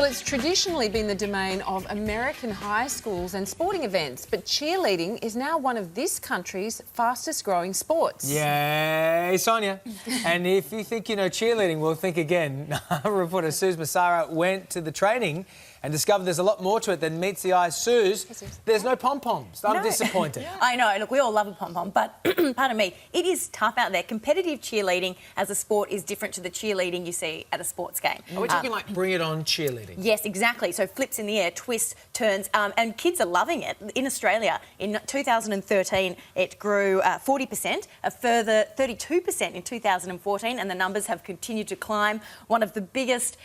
Well, it's traditionally been the domain of American high schools and sporting events, but cheerleading is now one of this country's fastest growing sports. Yay, Sonia. And if you think you know cheerleading, well, think again. Reporter Suze Massara went to the training and discovered there's a lot more to it than meets the eye. Suze, there's no pom-poms. I'm disappointed. I know. Look, we all love a pom-pom, but pardon me, it is tough out there. Competitive cheerleading as a sport is different to the cheerleading you see at a sports game. Are we talking like bring it on cheerleading? Yes, exactly. So flips in the air, twists, turns, and kids are loving it. In Australia, in 2013, it grew 40%, a further 32% in 2014, and the numbers have continued to climb. One of the biggest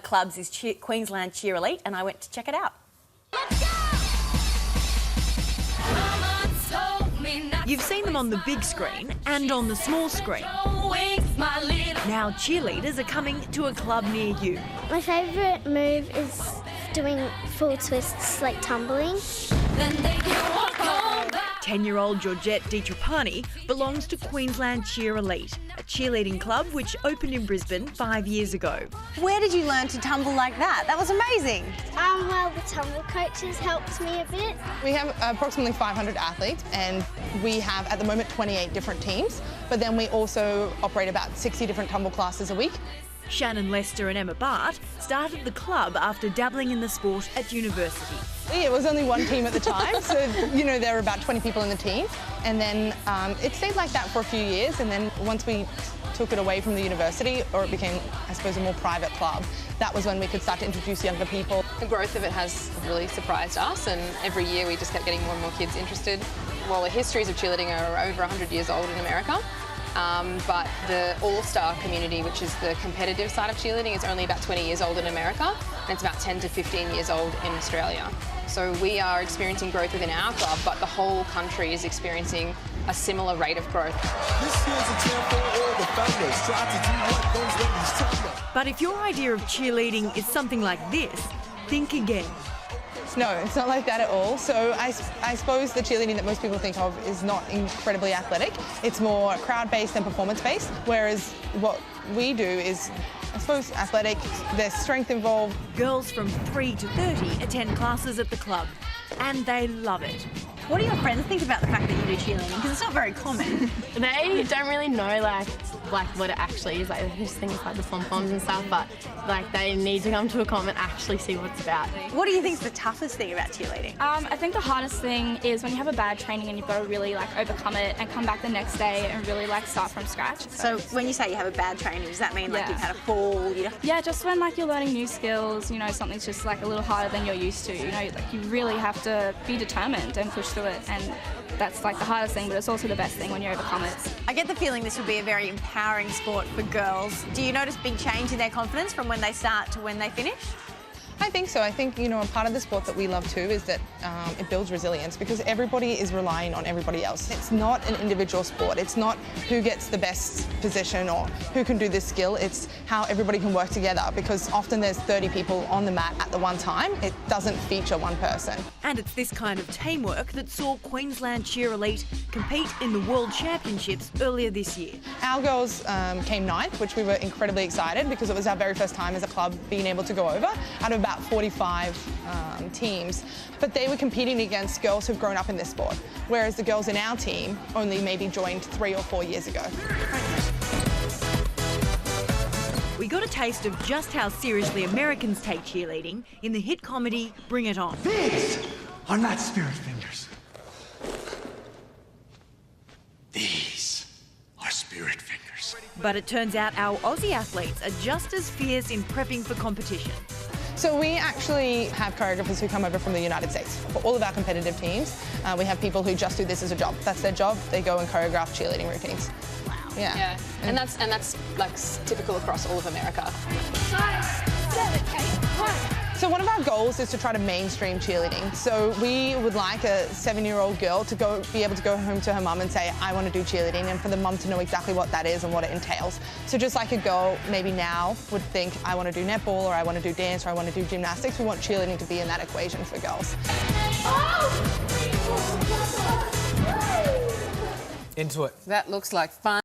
clubs is Queensland Cheer Elite, and I went to check it out. You've seen them on the big screen and on the small screen. Now cheerleaders are coming to a club near you. My favourite move is doing full twists, like tumbling. 10-year-old Georgette DiTrapani belongs to Queensland Cheer Elite, a cheerleading club which opened in Brisbane 5 years ago. Where did you learn to tumble like that? That was amazing. Well, the tumble coaches helped me a bit. We have approximately 500 athletes, and we have at the moment 28 different teams, but then we also operate about 60 different tumble classes a week. Shannon Lester and Emma Bart started the club after dabbling in the sport at university. It was only one team at the time, so, you know, there were about 20 people in the team. And then it stayed like that for a few years, and then once we took it away from the university, or it became, I suppose, a more private club, that was when we could start to introduce younger people. The growth of it has really surprised us, and every year we just kept getting more and more kids interested. Well, the histories of cheerleading are over 100 years old in America. But the all-star community, which is the competitive side of cheerleading, is only about 20 years old in America, and it's about 10 to 15 years old in Australia. So we are experiencing growth within our club, but the whole country is experiencing a similar rate of growth. But if your idea of cheerleading is something like this, think again. No, it's not like that at all. So I suppose the cheerleading that most people think of is not incredibly athletic. It's more crowd-based and performance-based, whereas what we do is, I suppose, athletic. There's strength involved. Girls from 3 to 30 attend classes at the club, and they love it. What do your friends think about the fact that you do cheerleading? Because it's not very common. They don't really know like what it actually is. Like they just think it's like the pom-poms and stuff, but like they need to come to a club and actually see what it's about. What do you think is the toughest thing about cheerleading? I think the hardest thing is when you have a bad training and you've got to really like overcome it and come back the next day and really like start from scratch. So when you say you have a bad training, does that mean like you've had a fall? Yeah, just when like you're learning new skills, you know, something's just like a little harder than you're used to. You know, like you really have to be determined and push through it, and that's like the hardest thing, but it's also the best thing when you overcome it. I get the feeling this would be a very empowering sport for girls. Do you notice big change in their confidence from when they start to when they finish? I think so. I think, you know, a part of the sport that we love too is that it builds resilience, because everybody is relying on everybody else. It's not an individual sport. It's not who gets the best position or who can do this skill. It's how everybody can work together, because often there's 30 people on the mat at the one time. It doesn't feature one person. And it's this kind of teamwork that saw Queensland Cheer Elite compete in the World Championships earlier this year. Our girls came ninth, which we were incredibly excited because it was our very first time as a club being able to go over out of about 45 teams. But they were competing against girls who've grown up in this sport, whereas the girls in our team only maybe joined 3 or 4 years ago. We got a taste of just how seriously Americans take cheerleading in the hit comedy Bring It On. These are not spirit fingers. These are spirit fingers. But it turns out our Aussie athletes are just as fierce in prepping for competition. So we actually have choreographers who come over from the United States. For all of our competitive teams, we have people who just do this as a job. That's their job. They go and choreograph cheerleading routines. Wow. Yeah. And that's like typical across all of America. 5, 7, 8, 1. So one of our goals is to try to mainstream cheerleading. So we would like a 7-year-old girl to be able to go home to her mum and say, I want to do cheerleading, and for the mum to know exactly what that is and what it entails. So just like a girl maybe now would think, I want to do netball, or I want to do dance, or I want to do gymnastics, we want cheerleading to be in that equation for girls. Into it. That looks like fun.